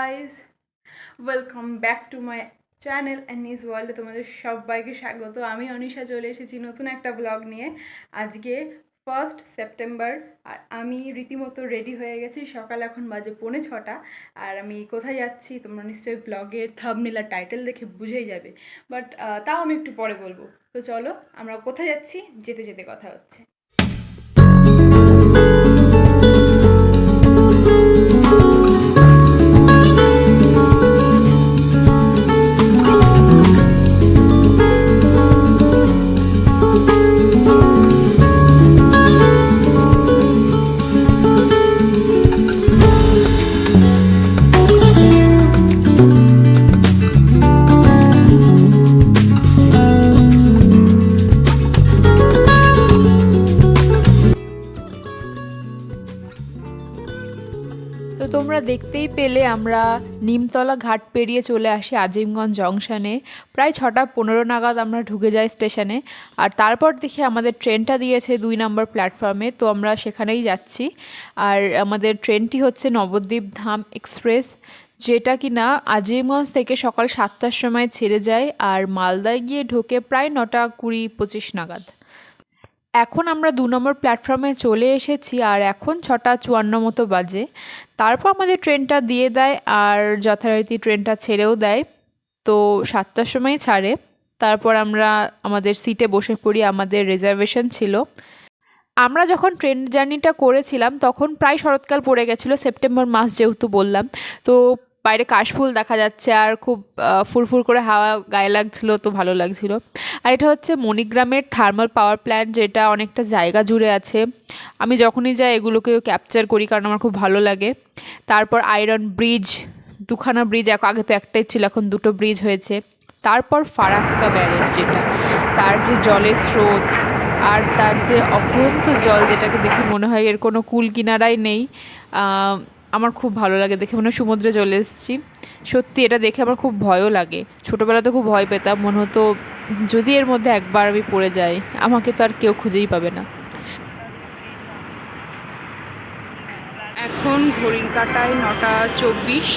Guys, welcome back to my channel anise ওয়ার্ল্ডে তোমাদের সবাইকে স্বাগত। আমি অনিশা চলে এসেছি নতুন একটা ব্লগ নিয়ে। আজকে 1 সেপ্টেম্বর আর আমি রীতিমতো রেডি হয়ে গেছি। সকাল এখন বাজে 5:45। আর আমি কোথায় যাচ্ছি তোমরা নিশ্চয়ই ব্লগের থাম্বনেল আর টাইটেল দেখে বুঝেই যাবে, বাট তাও আমি একটু পরে বলবো। তো চলো আমরা কোথায় যাচ্ছি যেতে যেতে কথা হচ্ছে। তো তোমরা দেখতেই পেলে আমরা নিমতলা ঘাট পেরিয়ে চলে আসি আজিমগঞ্জ জংশনে। প্রায় 6:15 নাগাদ আমরা ঢুকে যাই স্টেশনে। আর তারপর দেখি আমাদের ট্রেনটা দিয়েছে 2 নম্বর প্ল্যাটফর্মে, তো আমরা সেখানেই যাচ্ছি। আর আমাদের ট্রেনটি হচ্ছে নবদ্বীপ ধাম এক্সপ্রেস, যেটা কিনা আজিমগঞ্জ থেকে সকাল 7টার সময় ছেড়ে যায় আর মালদায় গিয়ে ঢোকে প্রায় 9:20-25 নাগাদ। এখন আমরা 2 নম্বর প্ল্যাটফর্মে চলে এসেছি আর এখন 6:54 মতো বাজে। তারপর আমাদের ট্রেনটা দিয়ে দেয় আর যথারীতি ট্রেনটা ছেড়েও দেয়। তো 7টার সময় ছাড়ে। তারপর আমরা আমাদের সিটে বসে পড়ি, আমাদের রিজার্ভেশন ছিল। আমরা যখন ট্রেন জার্নিটা করেছিলাম তখন প্রায় শরৎকাল পড়ে গেছিলো, সেপ্টেম্বর মাস যেহেতু বললাম। তো বাইরে কাশফুল দেখা যাচ্ছে আর খুব ফুরফুর করে হাওয়া গায়ে লাগছিল, তো ভালো লাগছিল। আর এটা হচ্ছে মণিগ্রামের থার্মাল পাওয়ার প্ল্যান্ট, যেটা অনেকটা জায়গা জুড়ে আছে। আমি যখনই যাই এগুলোকেও ক্যাপচার করি কারণ আমার খুব ভালো লাগে। তারপর আয়রন ব্রিজ, 2খানা ব্রিজ, আগে তো একটাই ছিল, এখন 2টো ব্রিজ হয়েছে। তারপর ফারাক্কা ব্যারেজ, যেটা তার যে জলের স্রোত আর তার যে অফুরন্ত জল, যেটাকে দেখে মনে হয় এর কোনো কুল কিনারাই নেই। আমার খুব ভালো লাগে দেখে, মনে হয় সমুদ্রে চলে এসেছি। সত্যি এটা দেখে আমার খুব ভয়ও লাগে। ছোটোবেলাতে খুব ভয় পেতাম, মনে হতো যদি এর মধ্যে একবার আমি পড়ে যাই আমাকে তো আর কেউ খুঁজেই পাবে না। এখন ঘড়ির কাঁটায় 9:24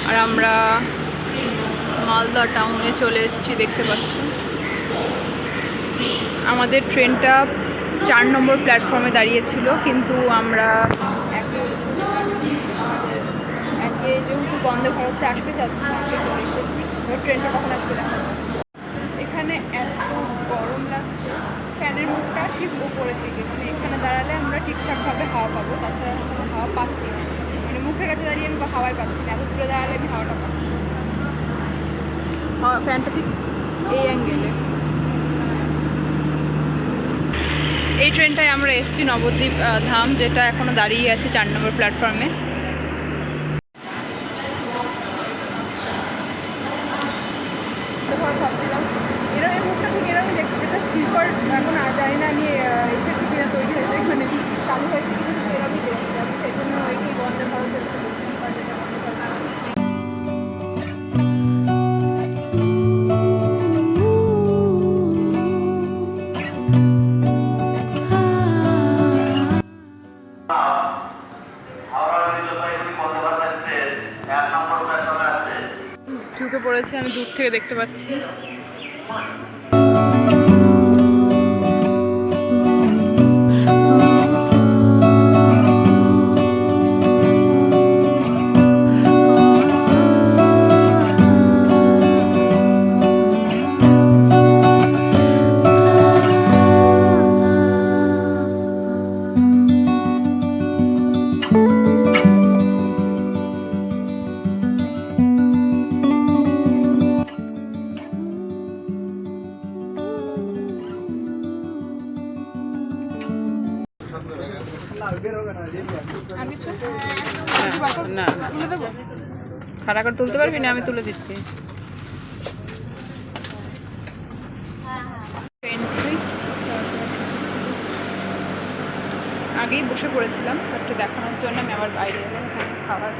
আর আমরা মালদা টাউনে চলে এসেছি, দেখতে পাচ্ছি। আমাদের ট্রেনটা 4 নম্বর প্ল্যাটফর্মে দাঁড়িয়েছিল, কিন্তু আমরা একে যেহেতু বন্দে ভারতে আসতে চাচ্ছি না, চলে এসেছি। ট্রেনটা কখন আসবে দেখা যাবে। এখানে এত গরম লাগছে, ফ্যানের মুখটা ঠিক উপরে থেকে, মানে এখানে দাঁড়ালে আমরা ঠিকঠাকভাবে হাওয়া পাবো, তাছাড়া কোনো হাওয়া পাচ্ছি না। মানে মুখের কাছে দাঁড়িয়ে আমি হাওয়াই পাচ্ছি না, এত দূরে দাঁড়ালে আমি হাওয়াটা পাচ্ছি। ফ্যানটা ঠিক এই অ্যাঙ্গেলে। এই ট্রেনটায় আমরা এসেছি নবদ্বীপ ধাম, যেটা এখনও দাঁড়িয়ে আছে 4 নম্বর প্ল্যাটফর্মে। ভাবছিলাম এরকম মুখটা ঠিক এরকমই দেখতে, যেটা স্লিপার এখন আর জানি না আমি এসেছি কিনা, তৈরি হয়েছে মানে চালু হয়েছে কিনা, কিন্তু এরকমই দেখতে। আমি সেই জন্য এই বন্দে ভারতের স্লিপার, যেটা বন্দে ভারত। ঢুকে পড়েছে, আমি দূর থেকে দেখতে পাচ্ছি। না তুলে দেবো, খাড়া করে তুলতে পারবি না, আমি তুলে দিচ্ছি। আগেই বসে পড়েছিলাম, একটু দেখানোর জন্য আমি আবার বাইরে এলাম খাবার।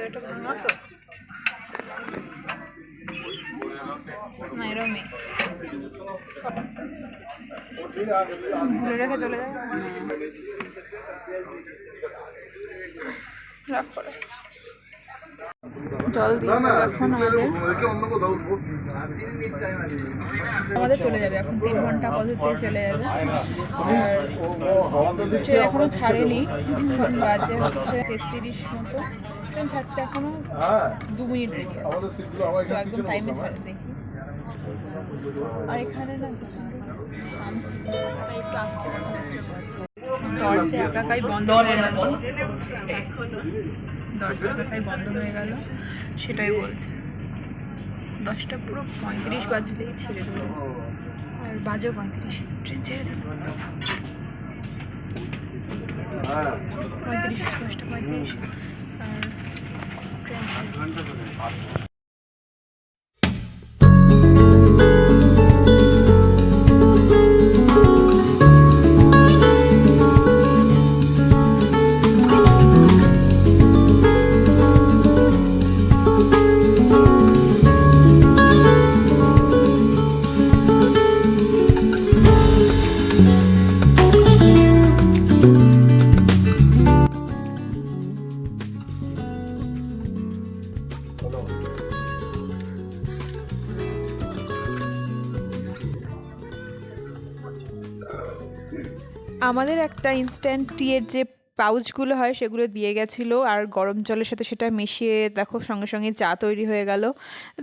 এটা ভাঙা তো না, এরমই ভুলে রেখে চলে যায়। রাগ করে জল দিয়ে এখন আমাদের চলে যাবে, এখন 3 ঘন্টা পদ্ধতি চলে যাবে। আর ট্রেন এখনো ছাড়েনি, এখন বাজে হচ্ছে 33 মতো, ট্রেন ছাড়তে এখনো 2 মিনিট দেরি আছে, তো একদম টাইমে ছাড়ে দেখি। আর এখানে না একটু আসতে দরজা একাকাই বন্ধ হয়ে গেল, দরজা একাকাই বন্ধ হয়ে গেল, সেটাই বলছে। 10টা পুরো 35 বাজলেই ছেড়ে দেবো, আর বাজেও 35, ট্রেন ছেড়ে দেবো 35, 10টা 35, আর ট্রেন ছেড়ে। আমাদের একটা ইনস্ট্যান্ট টিয়ের যে পাউচগুলো হয় সেগুলো দিয়ে গেছিলো, আর গরম জলের সাথে সেটা মিশিয়ে দেখো সঙ্গে সঙ্গে চা তৈরি হয়ে গেল।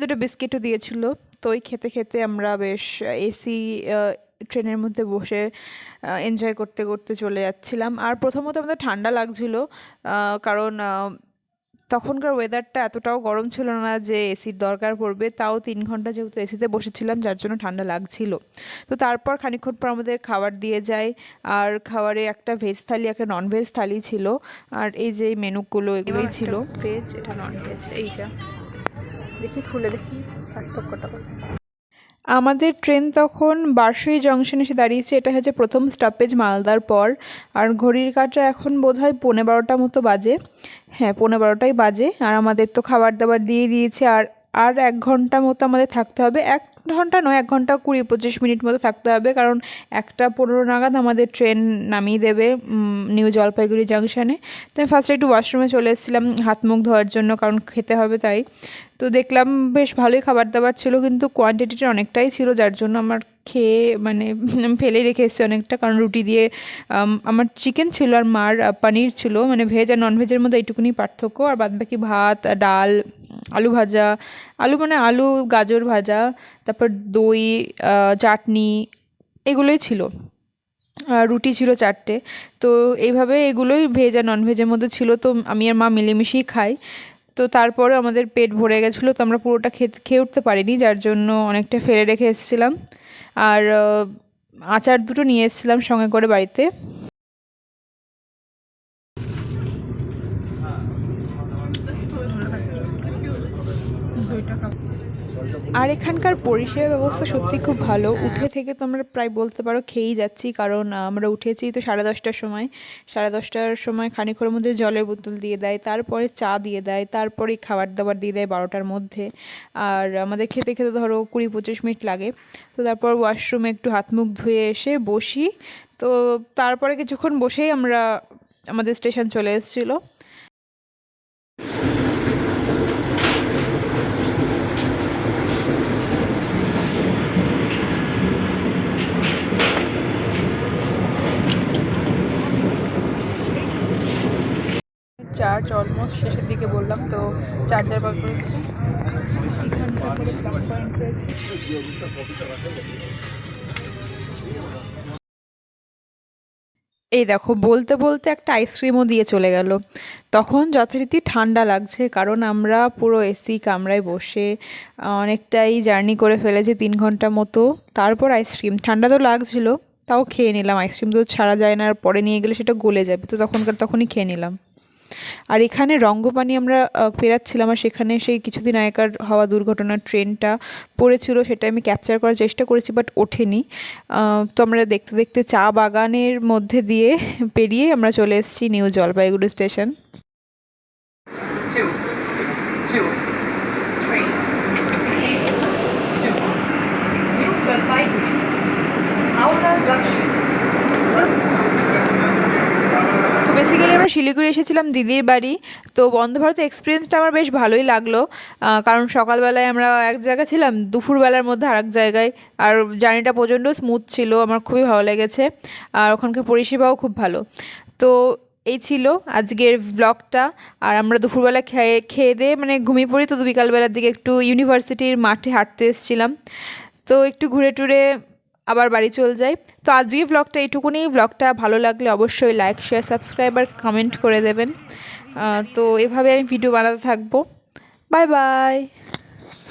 দুটো বিস্কিটও দিয়েছিল। তো ওই খেতে খেতে আমরা বেশ এসি ট্রেনের মধ্যে বসে এনজয় করতে করতে চলে যাচ্ছিলাম। আর প্রথমত আমাদের ঠান্ডা লাগছিলো, কারণ তখনকার ওয়েদারটা এতটাও গরম ছিল না যে এসির দরকার পড়বে, তাও 3 ঘন্টা যেহেতু এসিতে বসেছিলাম যার জন্য ঠান্ডা লাগছিল। তো তারপর খানিকক্ষণ পর আমাদের খাবার দিয়ে যায়, আর খাবারে একটা ভেজ থালি একটা নন ভেজ থালি ছিল, আর এই যে মেনুগুলো এগুলোই ছিল। ভেজ, এটা নন ভেজ, এই যা দেখি খুলে দেখি পার্থক্যটা। আমাদের ট্রেন তখন বারসই জংশনে এসে দাঁড়িয়েছে, এটা হচ্ছে প্রথম স্টপেজ মালদার পর। আর ঘড়ির কাঁটা এখন বোধহয় 12:15 মতো বাজে, হ্যাঁ 12:15টাই বাজে। আর আমাদের তো খাবার দাবার দিয়ে দিয়েছে, আর 1 ঘন্টা মতো আমাদের থাকতে হবে, 1 ঘন্টা নয় 1 ঘন্টা 20-25 মিনিট মতো থাকতে হবে, কারণ 1:15 নাগাদ আমাদের ট্রেন নামিয়ে দেবে নিউ জলপাইগুড়ি জাংশনে। তো আমি ফার্স্টে একটু ওয়াশরুমে চলে এসেছিলাম হাত মুখ ধোয়ার জন্য, কারণ খেতে হবে তাই। তো দেখলাম বেশ ভালোই খাবার দাবার ছিল, কিন্তু কোয়ান্টিটিটা অনেকটাই ছিল, যার জন্য আমার খেয়ে মানে আমি ফেলেই রেখে এসেছি অনেকটা, কারণ রুটি দিয়ে আমার চিকেন ছিল আর মার পনির ছিল, মানে ভেজ আর ননভেজের মধ্যে এইটুকুনি পার্থক্য। আর বাদবাকি ভাত, ডাল, আলু ভাজা, আলু গাজর ভাজা, তারপর দই, চাটনি, এগুলোই ছিল। আর রুটি ছিল 4টে। তো এইভাবে এগুলোই ভেজ আর ননভেজের মধ্যে ছিল, তো আমি আর মা মিলেমিশেই খাই। তো তারপরে আমাদের পেট ভরে গেছিলো, তো আমরা পুরোটা খেয়ে উঠতে পারিনি, যার জন্য অনেকটা ফেলে রেখে এসেছিলাম। আর আচার 2টো নিয়ে এসেছিলাম সঙ্গে করে বাড়িতে। আর এখানকার পরিষেবা ব্যবস্থা সত্যি খুব ভালো। উঠে থেকে তো আমরা প্রায় বলতে পারো খেয়েই যাচ্ছি, কারণ আমরা উঠেছি তো 10:30টার সময়। 10:30টার সময় খানিকক্ষণের মধ্যে জলের বোতল দিয়ে দেয়, তারপরে চা দিয়ে দেয়, তারপরে খাবার দাবার দিয়ে দেয় 12টার মধ্যে। আর আমাদের খেতে খেতে ধরো 20-25 মিনিট লাগে। তো তারপর ওয়াশরুমে একটু হাত মুখ ধুয়ে এসে বসি, তো তারপরে কিছুক্ষণ বসেই আমাদের স্টেশন চলে এসেছিলো। চার্জ অলমোস্ট শেষের দিকে বললাম, তো চার্জার বার করেছি। এই দেখো বলতে বলতে একটা আইসক্রিমও দিয়ে চলে গেল। তখন যথারীতি ঠান্ডা লাগছে, কারণ আমরা পুরো এসি কামরায় বসে অনেকটাই জার্নি করে ফেলেছি 3 ঘন্টা মতো। তারপর আইসক্রিম, ঠান্ডা তো লাগছিল তাও খেয়ে নিলাম। আইসক্রিম তো ছাড়া যায় না, আর পরে নিয়ে গেলে সেটা গলে যাবে, তো তখনই খেয়ে নিলাম। আর এখানে রঙ্গপানি আমরা ফেরাচ্ছিলাম, আর সেখানে সেই কিছুদিন আগেকার হওয়া দুর্ঘটনার ট্রেনটা পড়েছিল, সেটা আমি ক্যাপচার করার চেষ্টা করেছি, বাট ওঠেনি। তো আমরা দেখতে দেখতে চা বাগানের মধ্যে দিয়ে পেরিয়ে আমরা চলে এসেছি new Jalpaiguri station. 2, 2, 3, 2. Jalpaiguri Howrah junction. তো বেসিক্যালি আমরা শিলিগুড়ি এসেছিলাম দিদির বাড়ি। তো বন্দে ভারত এক্সপিরিয়েন্সটা আমার বেশ ভালোই লাগলো, কারণ সকালবেলায় আমরা এক জায়গায় ছিলাম, দুপুরবেলার মধ্যে আরেক জায়গায়, আর জার্নিটা প্রচণ্ড স্মুথ ছিল, আমার খুবই ভালো লেগেছে। আর ওখানকার পরিষেবাও খুব ভালো। তো এই ছিল আজকের ব্লগটা। আর আমরা দুপুরবেলা খেয়ে দিয়ে মানে ঘুমিয়ে পড়ি, তো বিকালবেলার দিকে একটু ইউনিভার্সিটির মাঠে হাঁটতে এসেছিলাম, তো একটু ঘুরে টুরে আবার বাড়ি চলে যাই। তো আজকে ব্লগটা এইটুকুনি। ব্লগটা ভালো লাগলে অবশ্যই লাইক শেয়ার সাবস্ক্রাইব আর কমেন্ট করে দেবেন। তো এভাবে আমি ভিডিও বানাতে থাকবো। Bye bye.